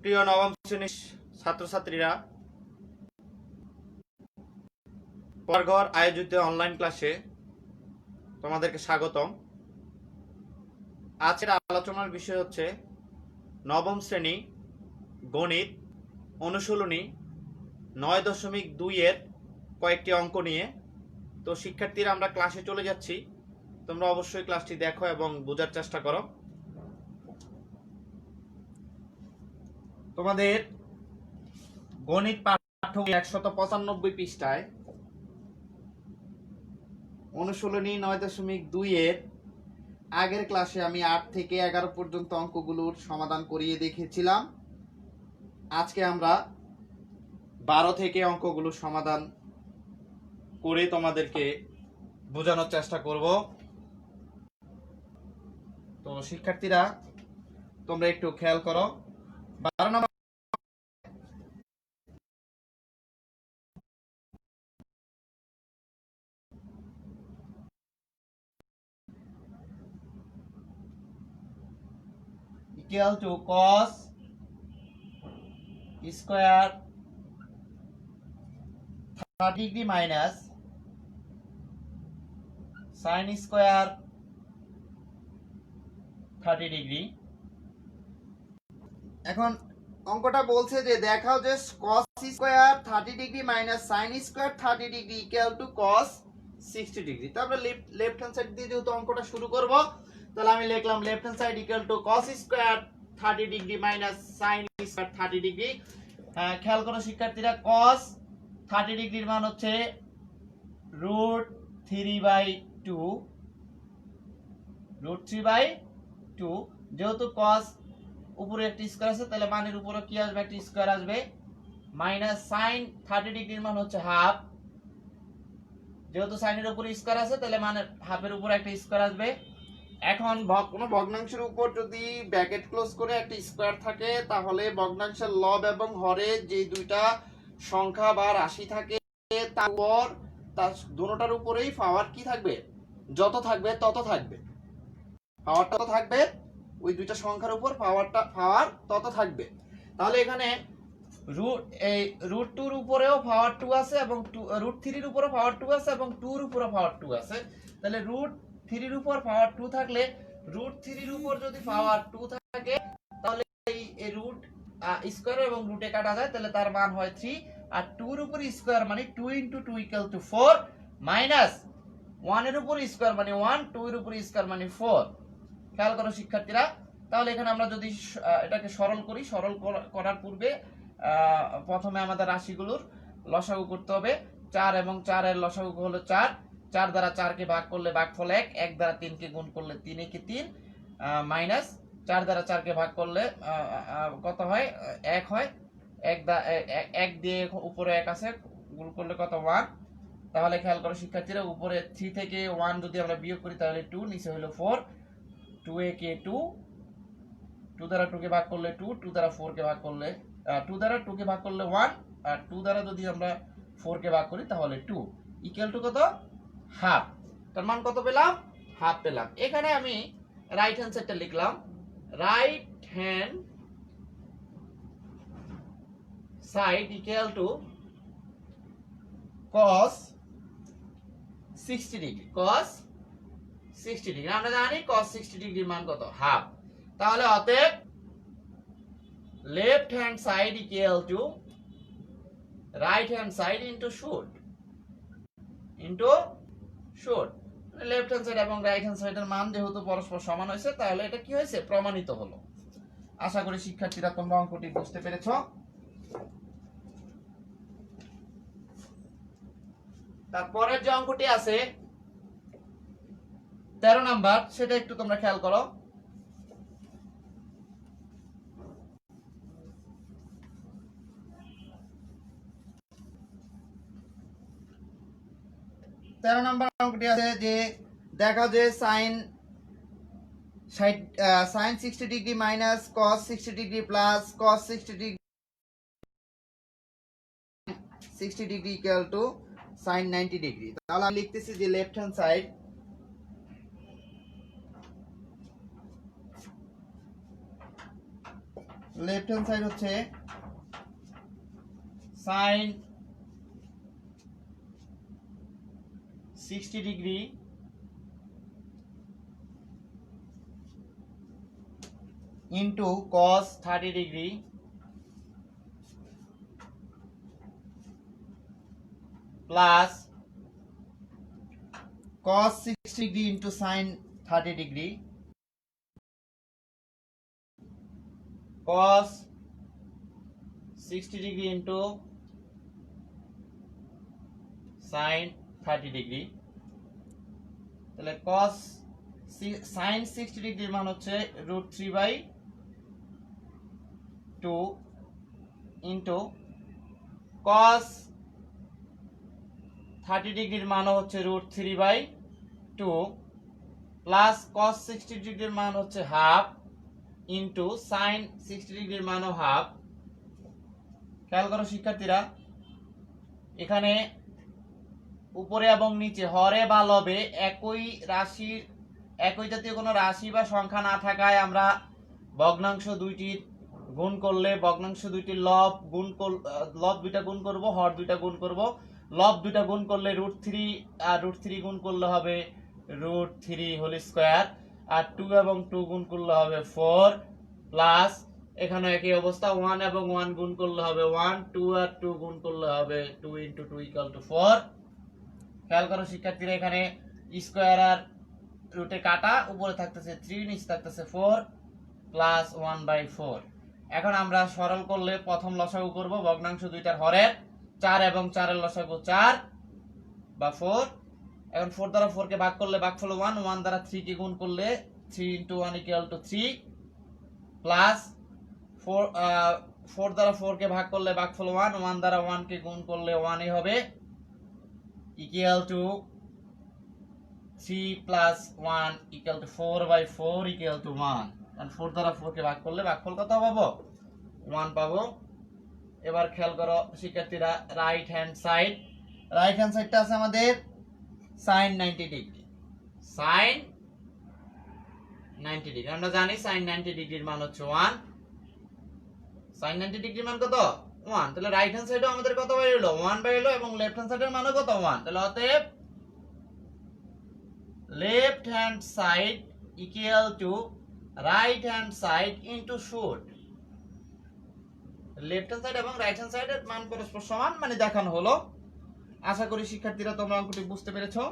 প্রিয় নবম শ্রেণীর ছাত্রছাত্রীরা, পরঘর আয়োজিত অনলাইন ক্লাসে তোমাদেরকে স্বাগতম। আজকের আলোচনার বিষয় হচ্ছে নবম শ্রেণী গণিত অনুশীলনী 9.2 এর কয়েকটি অঙ্ক নিয়ে। তো শিক্ষার্থীরা, আমরা ক্লাসে চলে যাচ্ছি। তোমরা অবশ্যই ক্লাসটি দেখো এবং বোঝার চেষ্টা করো। তোমাদের গণিত পাঠ্য 195 পৃষ্ঠায় অনুশীলনী 9.2 এর আগের ক্লাসে আমি 8 থেকে 11 পর্যন্ত অঙ্কগুলোর সমাধান করিয়ে দেখিয়েছিলাম। আজকে আমরা 12 থেকে অঙ্কগুলোর সমাধান করে তোমাদেরকে বোঝানোর চেষ্টা করব। তো শিক্ষার্থীরা, তোমরা একটু খেয়াল করো। 12 নম্বর equal to cos square 30 degree minus sin square 30 degree. এখন অঙ্কটা বলছে যে দেখাও যে cos square 30 degree minus sin square 30 degree equal to cos 60 degree. তারপরে লেফট হ্যান্ড সাইড দিয়ে যেহেতু অঙ্কটা শুরু করব, তাহলে আমি লিখলাম left hand side equal to cos square 30 degree minus sin square 30 degree. খেয়াল করো শিক্ষার্থীরা, cos 30 ডিগ্রির মান হচ্ছে √3/2। √3/2, যেহেতু cos উপরে একটা স্কয়ার আছে, তাহলে মানের উপরে কি আসবে? একটা স্কয়ার আসবে। মাইনাস sin 30 ডিগ্রির মান হচ্ছে হাফ। যেহেতু সাইনের উপরে স্কয়ার আছে, তাহলে মানের হাফের উপরে একটা স্কয়ার আসবে। এখন কোনো ভগ্নাংশের উপর যদি ব্র্যাকেট ক্লোজ করে একটা স্কয়ার থাকে, তাহলে ভগ্নাংশের লব এবং হরে যে দুইটা সংখ্যা বা রাশি থাকে, তারপর তার দুটোটার উপরেই পাওয়ার কি থাকবে? যত থাকবে তত থাকবে। পাওয়ারটা তত থাকবে, ওই দুইটা সংখ্যার উপর পাওয়ার তত থাকবে। তাহলে এখানে √2 এর উপরেও পাওয়ার 2 আছে এবং √3 এর উপরেও পাওয়ার 2 আছে এবং 2 এর উপরেও পাওয়ার 2 আছে। তাহলে √3 এর উপর পাওয়ার 2 থাকলে √3 এর উপর যদি পাওয়ার 2 থাকে, তাহলে এই রুট স্কয়ার এবং রুটে কাটা যায়, তাহলে তার মান হয় 3। আর 2 এর উপর স্কয়ার মানে 2 * 2 = 4 মাইনাস 1 এর উপর স্কয়ার মানে 1, 2 এর উপর স্কয়ার মানে 4। খেয়াল করো শিক্ষার্থীরা, তাহলে এখানে আমরা যদি এটাকে সরল করি, সরল করার পূর্বে প্রথমে আমাদের রাশিগুলোর লসাগু করতে হবে। 4 এবং 4 এর লসাগু হলো 4। 4 দ্বারা 4 কে ভাগ করলে ভাগফল 1, 1 দ্বারা 3 কে গুণ করলে 3 × 3 মাইনাস 4 দ্বারা 4 কে ভাগ করলে কত হয়? 1 হয়। 1 দিয়ে উপরে 1 আছে, গুণ করলে কত? 1। তাহলে খেয়াল করো শিক্ষার্থীরা, উপরে 3 থেকে 1 যদি আমরা বিয়োগ করি তাহলে 2, নিচে হলো 4। 2 কে 2, 2 দ্বারা 2 কে ভাগ করলে 2, 2 দ্বারা 4 কে ভাগ করলে 2 দ্বারা 2 কে ভাগ করলে 1, আর 2 দ্বারা যদি আমরা 4 কে ভাগ করি তাহলে 2 ইকুয়াল টু কত? হাফ। তার মান কত পেলাম? হাফ পেলাম। এখানে আমি রাইট হ্যান্ড সাইডটা লিখলাম, right hand side equal to cos 60 degree. cos 60 degree, আমরা জানি cos 60 ডিগ্রির মান কত? হাফ। তাহলে অতএব left hand side equal to right hand side into should left hand side এবং right hand side এর মান যেহেতু পরস্পর সমান হয়েছে, তাহলে এটা কি হয়েছে? প্রমাণিত হলো। আশা করি শিক্ষার্থীরা তোমরা অঙ্কটি বুঝতে পেরেছো। তারপরের যে অঙ্কটি আছে 13 নাম্বার, সেটা একটু তোমরা খেয়াল করো। তেরো নম্বর অঙ্কটি আছে যে দেখা যে sin 60 degree minus cos 60 degree plus cos 60 degree equal to sin 90 degree. তাহলে আমি লিখতেছি যে left hand side left hand side হচ্ছে sine 60 degree into cos 30 degree plus cos 60 degree into sin 30 degree cos 60 degree into sin 30 degree তাহলে cos sin 60 degree মান হচ্ছে √3/2 into cos 30 ডিগ্রির মান হচ্ছে √3/2 প্লাস cos 60 ডিগ্রির মান হচ্ছে হাফ ইনটু sin 60 ডিগ্রির মানও হাফ। খেয়াল করো শিক্ষার্থীরা, এখানে উপরে এবং নিচে হরে বা লবে একই রাশির একই জাতীয় কোনো রাশি বা সংখ্যা না থাকায় আমরা ভগ্নাংশ দুইটির গুণ করলে ভগ্নাংশ দুইটির লব দুইটা গুণ করব, হর দুইটা গুণ করব। লব দুইটা গুণ করলে √3 গুণ করলে হবে √3 হোল স্কয়ার, আর 2 এবং 2 গুণ করলে হবে 4 প্লাস এখানে একই অবস্থা 1 এবং 1 গুণ করলে হবে 1, 2 আর 2 গুণ করলে হবে 2 × 2 = 4। খেয়াল করো শিক্ষার্থীরা, এখানে স্কয়ার আর রুটে কাটা, উপরে থাকতেছে 3, নিচে থাকতেছে 4 প্লাস 1/4। এখন আমরা সরল করলে প্রথম লসাগু করব ভগ্নাংশ দুইটার হরের 4 এবং 4 এর লসাগু 4 বা 4। এখন 4 দ্বারা 4 কে ভাগ করলে ভাগফল 1, 1 দ্বারা 3 কে গুণ করলে 3 × 1 = 3 প্লাস 4 দ্বারা 4 কে ভাগ করলে ভাগফল 1, 1 দ্বারা 1 কে গুণ করলে 1 ই হবে ইকুয়াল টু 3 প্লাস 1 = 4/4 = 1। কারণ 4 দ্বারা 4 কে ভাগ করলে ভাগফল কত পাবো? 1 পাবো। এবার খেয়াল করো শিক্ষার্থীরা, রাইট হ্যান্ড সাইডটা আছে আমাদের sin 90 ডিগ্রি। sin 90 ডিগ্রি আমরা জানি sin 90 ডিগ্রির মান হচ্ছে 1। sin 90 ডিগ্রির মান কত? 1। তাহলে রাইট হ্যান্ড সাইডও আমাদের কত বাই হলো? 1 বাই হলো, এবং লেফট হ্যান্ড সাইডের মানও কত? 1। তাহলে অতএব left hand side equal to right hand side into should. Left hand side এবং রাইট হ্যান্ড সাইডের মান পরস্পর সমান মানে দেখানো হলো। আশা করি শিক্ষার্থীরা তোমরা অঙ্কটি বুঝতে পেরেছো।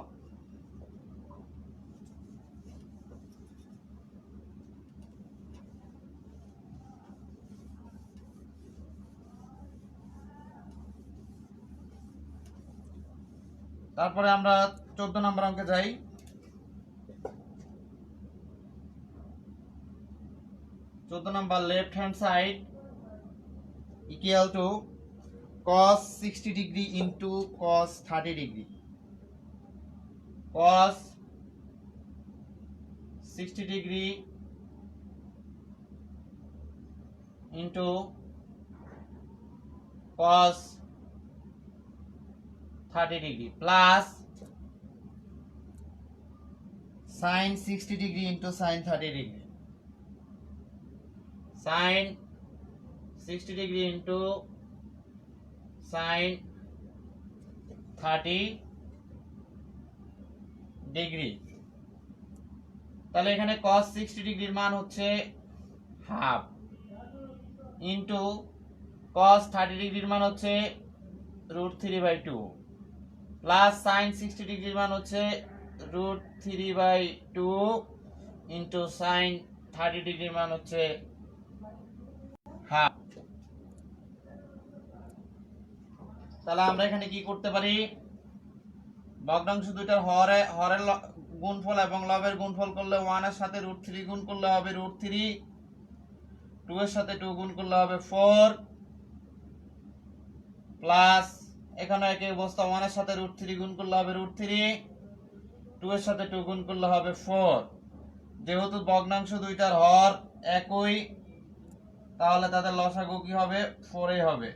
তারপরে আমরা 14 নম্বর অঙ্কে যাই। 14 number, left hand side equal to cos 60 degree into cos 30 degree. cos 60 degree into cos 30 degree plus sin 60 degree into sin 30 degree. sin 60 degree into sin 30 degree. তাহলে এখানে cos 60 ডিগ্রির মান হচ্ছে হাফ ইনটু cos 30 ডিগ্রির মান হচ্ছে √3/2 plus sin 60 ডিগ্রির মান হচ্ছে √3/2 ইনটু sin 30 ডিগ্রির মান হচ্ছে হাফ। তাহলে আমরা এখানে কি করতে পারি? ভগ্নাংশ দুইটার হরের গুণফল এবং লবের গুণফল করলে 1 এর সাথে √3 গুণ করলে হবে √3, 2 এর সাথে 2 গুণ করলে হবে 4 প্লাস এখানে একই অবস্থা, 1 এর সাথে √3 গুণ করলে হবে √3, 2 এর সাথে 2 গুণ করলে হবে 4। যেহেতু ভগ্নাংশ দুইটার হর একই, তাহলে তাদের লসাগু কি হবে? 4 হবে,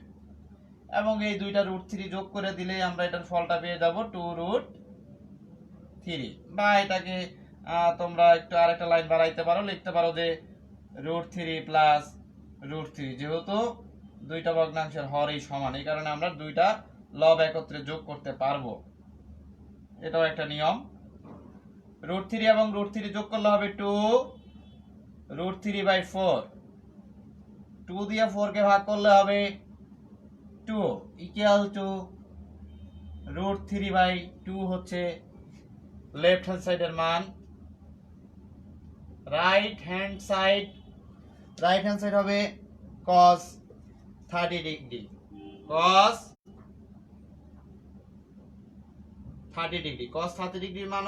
এবং এই দুইটা √3 যোগ করে দিলেই আমরা এটার ফলটা পেয়ে যাব 2√3। বা এটাকে তোমরা একটু আরেকটা লাইন বাড়াইতে পারো, লিখতে পারো যে √3 প্লাস √3, যেহেতু দুইটা ভগ্নাংশের হরই সমান, এই কারণে আমরা দুইটা লব একত্রে যোগ করতে পারবো, এটাও একটা নিয়ম। √3 এবং √3 যোগ করলে হবে 2, √3/4, 2 দিয়ে 4 কে ভাগ করলে হবে 2 ইকুয়াল টু √3/2 হচ্ছে লেফট হ্যান্ড সাইডের মান। রাইট হ্যান্ড সাইড হবে cos 30 ডিগ্রি, cos 30 ডিগ্রির মান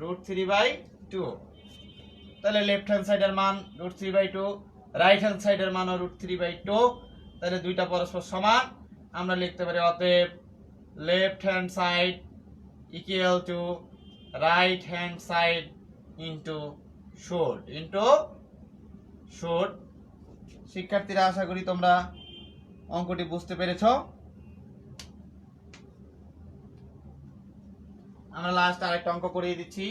√3/2। তাহলে লেফট হ্যান্ড সাইডের মান √3/2, রাইট হ্যান্ড সাইডের মান √3/2, তাহলে দুইটা পরস্পর সমান। আমরা লিখতে পারি অতএব left hand side equal to right hand side into should. শিক্ষার্থীরা, আশা করি তোমরা অঙ্কটি বুঝতে পেরেছো। আমরা লাস্ট আরেকটা অঙ্ক করিয়ে দিচ্ছি।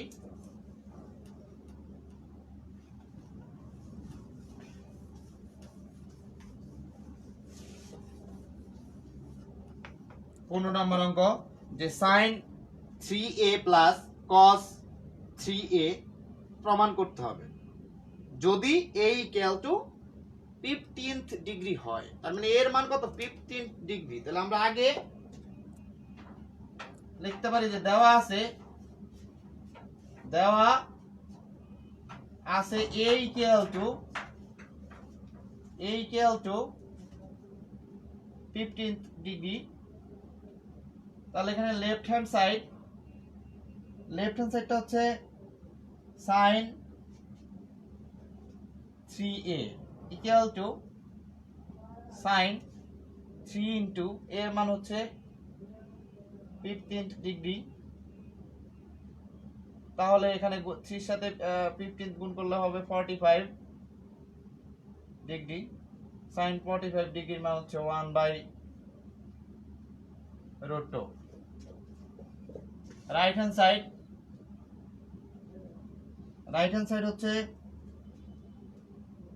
পনেরো নম্বর অঙ্ক, যে sin 3a plus cos 3a প্রমাণ করতে হবে যদি a equal to 15th degree হয়। তার মানে এর মান কত? 15 ডিগ্রি। তাহলে আমরা আগে লিখতে পারি যে দেওয়া আছে a equal to 15th degree. তাহলে এখানে লেফট হ্যান্ড সাইডটা হচ্ছে sin 3a equal to sin 3 into এর মান হচ্ছে 15th ডিগ্রি। তাহলে এখানে 3 এর সাথে 15 গুণ করলে হবে 45 ডিগ্রি। sin 45 ডিগ্রির মান হচ্ছে 1/√2। রাইট হ্যান্ড সাইড হচ্ছে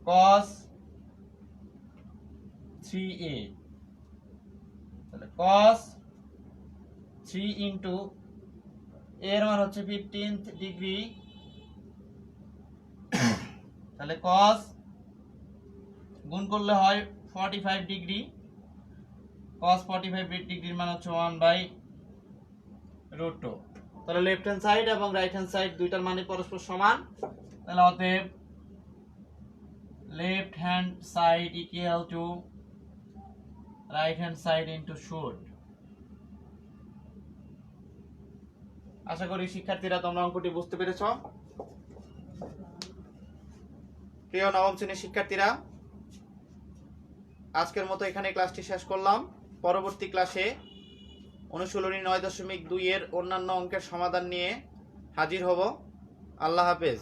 cos 3a, তাহলে cos 3 ইনটু এর মান হচ্ছে 15th ডিগ্রি। তাহলে cos গুণ করলে হয় 45 ডিগ্রি, cos 45 ডিগ্রির মান হচ্ছে 1/√2। তাহলে লেফট হ্যান্ড সাইড এবং রাইট হ্যান্ড সাইড দুইটার মানে পরস্পর সমান। তাহলে অতএব left hand side equal to right hand side into শুড। আশা করি শিক্ষার্থীরা তোমরা অঙ্কটি বুঝতে পেরেছো। প্রিয় নবম শ্রেণীর শিক্ষার্থীরা, আজকের মতো এখানে ক্লাসটি শেষ করলাম। পরবর্তী ক্লাসে অনুশীলনী 9.2 এর অন্যান্য অঙ্কের সমাধান নিয়ে হাজির হব। আল্লাহ হাফেজ।